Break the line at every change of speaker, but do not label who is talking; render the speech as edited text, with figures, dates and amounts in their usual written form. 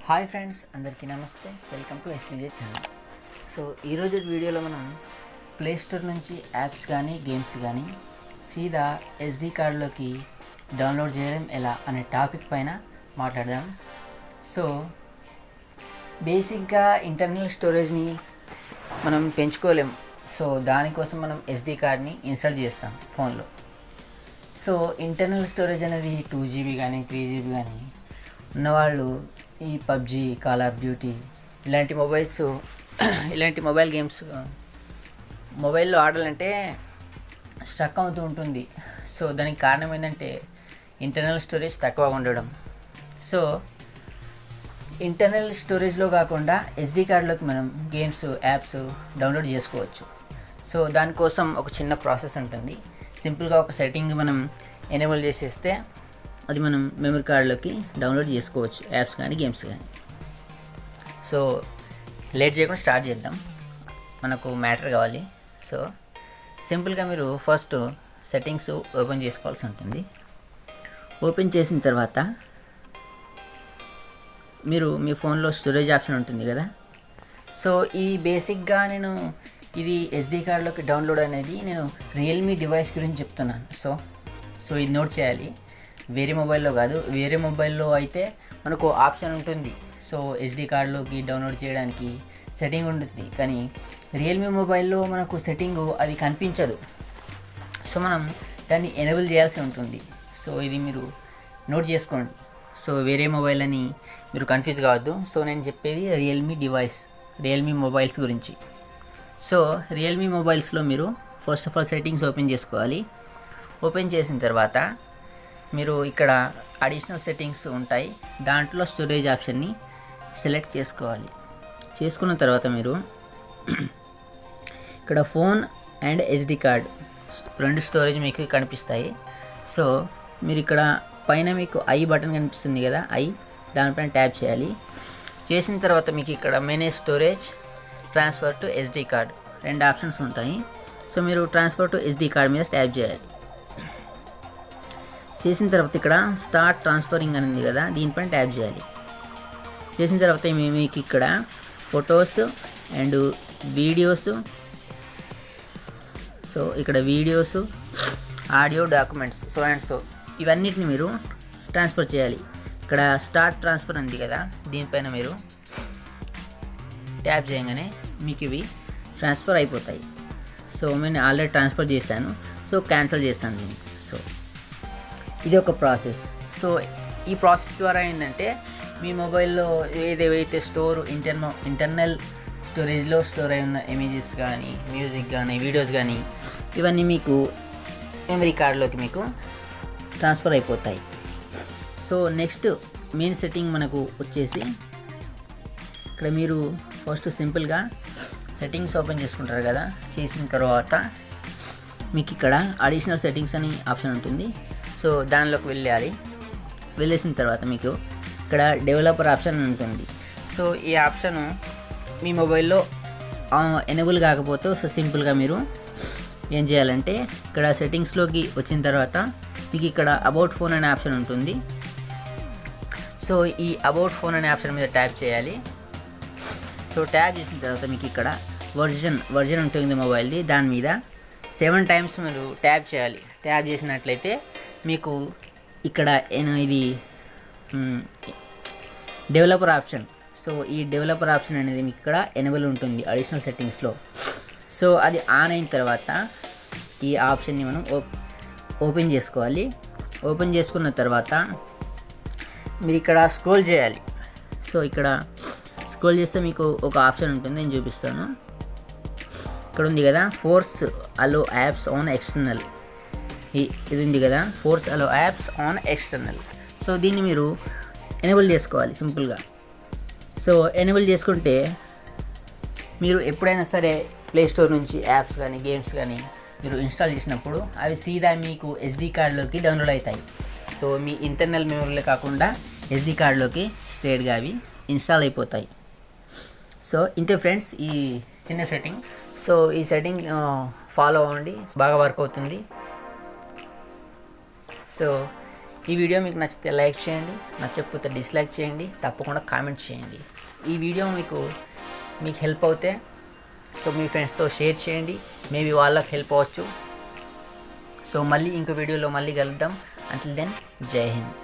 Hi friends, అందరికీ నమస్తే. Welcome to SVJ channel. So ఈరోజు వీడియోలో మనం ప్లే స్టోర్ నుంచి యాప్స్ కానీ గేమ్స్ కానీ సీదా ఎస్డి కార్డులోకి డౌన్లోడ్ చేయడం ఎలా అనే టాపిక్ పైన మాట్లాడదాం. సో బేసిక్గా ఇంటర్నల్ స్టోరేజ్ని మనం పెంచుకోలేం. సో దానికోసం మనం ఎస్డి కార్డ్ని ఇన్సర్ట్ చేస్తాం ఫోన్లో. సో ఇంటర్నల్ స్టోరేజ్ అనేది 2GB కానీ 3GB కానీ ఉన్నవాళ్ళు ఈ పబ్జీ, కాల్ ఆఫ్ డ్యూటీ ఇలాంటి మొబైల్ గేమ్స్ మొబైల్లో ఆడాలంటే స్ట్రక్ అవుతూ ఉంటుంది. సో దానికి కారణం ఏంటంటే ఇంటర్నల్ స్టోరేజ్ తక్కువగా ఉండడం. సో ఇంటర్నల్ స్టోరేజ్లో కాకుండా ఎస్డి కార్డులోకి మనం గేమ్స్, యాప్స్ డౌన్లోడ్ చేసుకోవచ్చు. సో దానికోసం ఒక చిన్న ప్రాసెస్ ఉంటుంది. సింపుల్గా ఒక సెట్టింగ్ మనం ఎనేబుల్ చేసేస్తే అది మనం మెమరీ కార్డులోకి డౌన్లోడ్ చేసుకోవచ్చు, యాప్స్ కానీ గేమ్స్ కానీ. సో లేట్ చేయకుండా స్టార్ట్ చేద్దాం. మనకు మ్యాటర్ కావాలి. సో సింపుల్గా మీరు ఫస్ట్ సెట్టింగ్స్ ఓపెన్ చేసుకోవాల్సి ఉంటుంది. ఓపెన్ చేసిన తర్వాత మీరు మీ ఫోన్లో స్టోరేజ్ ఆప్షన్ ఉంటుంది కదా. సో ఈ బేసిక్గా ఇది ఎస్డి కార్డులోకి డౌన్లోడ్ అనేది నేను రియల్మీ డివైస్ గురించి చెప్తున్నాను. సో ఇది నోట్ చేయాలి. వేరే మొబైల్లో కాదు. వేరే మొబైల్లో అయితే మనకు ఆప్షన్ ఉంటుంది. సో ఎస్డి కార్డులోకి డౌన్లోడ్ చేయడానికి సెట్టింగ్ ఉంటుంది. కానీ రియల్మీ మొబైల్లో మనకు సెట్టింగ్ అది కనిపించదు. సో మనం దాన్ని ఎనేబుల్ చేయాల్సి ఉంటుంది. సో ఇది మీరు నోట్ చేసుకోండి. సో వేరే మొబైల్ అని మీరు కన్ఫ్యూజ్ కావద్దు. సో నేను చెప్పేది రియల్మీ మొబైల్స్ గురించి. సో రియల్మీ మొబైల్స్లో మీరు first of all settings open చేసుకోవాలి. ఓపెన్ చేసిన తర్వాత మీరు ఇక్కడ అడిషనల్ సెట్టింగ్స్ ఉంటాయి. దాంట్లో స్టోరేజ్ ఆప్షన్ని సెలెక్ట్ చేసుకోవాలి. చేసుకున్న తర్వాత మీరు ఇక్కడ ఫోన్ అండ్ ఎస్డి కార్డ్ రెండు స్టోరేజ్ మీకు కనిపిస్తాయి. సో మీరు ఇక్కడ పైన మీకు ఐ బటన్ కనిపిస్తుంది కదా, దానిపైన ట్యాప్ చేయాలి. చేసిన తర్వాత మీకు ఇక్కడ manage storage, transfer to SD card రెండు ఆప్షన్స్ ఉంటాయి. సో మీరు ట్రాన్స్ఫర్ టు ఎస్డి కార్డ్ మీద ట్యాప్ చేయాలి. చేసిన తర్వాత ఇక్కడ స్టార్ట్ ట్రాన్స్ఫరింగ్ అని ఉంది కదా, దీనిపైన ట్యాప్ చేయాలి. చేసిన తర్వాత మీకు ఇక్కడ ఫొటోస్ అండ్ వీడియోస్, సో ఇక్కడ వీడియోస్, ఆడియో, డాక్యుమెంట్స్, సో ఇవన్నిటిని మీరు ట్రాన్స్ఫర్ చేయాలి. ఇక్కడ స్టార్ట్ ట్రాన్స్ఫర్ ఉంది కదా, దీనిపైన మీరు ట్యాప్ చేయగానే మీకు ఇవి ట్రాన్స్ఫర్ అయిపోతాయి. సో నేను ఆల్రెడీ ట్రాన్స్ఫర్ చేశాను. సో క్యాన్సిల్ చేస్తాను దీన్ని. సో ఇది ఒక ప్రాసెస్. సో ఈ ప్రాసెస్ ద్వారా ఏంటంటే మీ మొబైల్లో ఏదైతే ఇంటర్నల్ స్టోరేజ్లో స్టోర్ అయి ఉన్న ఇమేజెస్ కానీ, మ్యూజిక్ కానీ, వీడియోస్ కానీ ఇవన్నీ మీకు మెమరీ కార్డులోకి మీకు ట్రాన్స్ఫర్ అయిపోతాయి. సో నెక్స్ట్ మెయిన్ సెట్టింగ్ మనకు వచ్చేసి ఇక్కడ మీరు ఫస్ట్ సింపుల్గా సెట్టింగ్స్ ఓపెన్ చేసుకుంటారు కదా. చేసిన తర్వాత మీకు ఇక్కడ అడిషనల్ సెట్టింగ్స్ అని ఆప్షన్ ఉంటుంది. సో దానిలోకి వెళ్ళేసిన తర్వాత మీకు ఇక్కడ డెవలపర్ ఆప్షన్ ఉంటుంది. సో ఈ ఆప్షన్ మీ మొబైల్లో ఎనేబుల్ కాకపోతే సో సింపుల్గా మీరు ఏం చేయాలంటే ఇక్కడ సెట్టింగ్స్లోకి వచ్చిన తర్వాత మీకు ఇక్కడ అబౌట్ ఫోన్ అనే ఆప్షన్ ఉంటుంది. సో ఈ అబౌట్ ఫోన్ అనే ఆప్షన్ మీద ట్యాప్ చేయాలి. సో ట్యాప్ చేసిన తర్వాత మీకు ఇక్కడ వర్జన్ ఉంటుంది మొబైల్ది, దాని మీద 7 times మీరు ట్యాప్ చేయాలి. ట్యాప్ చేసినట్లయితే మీకు ఇక్కడ ఇది డెవలపర్ ఆప్షన్. సో ఈ డెవలపర్ ఆప్షన్ అనేది మీకు ఇక్కడ ఎనేబుల్ ఉంటుంది అడిషనల్ సెట్టింగ్స్లో. సో అది ఆన్ అయిన తర్వాత ఈ ఆప్షన్ని మనం ఓపెన్ చేసుకోవాలి. ఓపెన్ చేసుకున్న తర్వాత మీరు ఇక్కడ స్క్రోల్ చేయాలి. సో ఇక్కడ స్క్రోల్ చేస్తే మీకు ఒక ఆప్షన్ ఉంటుంది, నేను చూపిస్తాను. ఇక్కడ ఉంది కదా, force allow apps on external, ఇది ఉంది కదా, force allow apps on external. So దీన్ని మీరు ఎనేబుల్ చేసుకోవాలి సింపుల్గా. సో ఎనేబుల్ చేసుకుంటే మీరు ఎప్పుడైనా సరే ప్లే స్టోర్ నుంచి యాప్స్ కానీ గేమ్స్ కానీ మీరు ఇన్స్టాల్ చేసినప్పుడు అవి సీదా మీకు ఎస్డి కార్డులోకి డౌన్లోడ్ అవుతాయి. సో మీ ఇంటర్నల్ మెమరీలో కాకుండా ఎస్డి కార్డులోకి స్ట్రేట్గా అవి ఇన్స్టాల్ అయిపోతాయి. సో ఇంతే ఫ్రెండ్స్ ఈ చిన్న సెట్టింగ్. సో ఈ సెట్టింగ్ ఫాలో అవ్వండి, బాగా వర్క్ అవుతుంది. సో ఈ వీడియో మీకు నచ్చితే లైక్ చేయండి, నచ్చకపోతే డిస్లైక్ చేయండి, తప్పకుండా కామెంట్ చేయండి. ఈ వీడియో మీకు హెల్ప్ అవుతే సో మీ ఫ్రెండ్స్తో షేర్ చేయండి, మేబీ వాళ్ళకి హెల్ప్ అవ్వచ్చు. సో మళ్ళీ ఇంకో వీడియోలో మళ్ళీ కలుద్దాం. అంటిల్ దెన్ జై హింద్.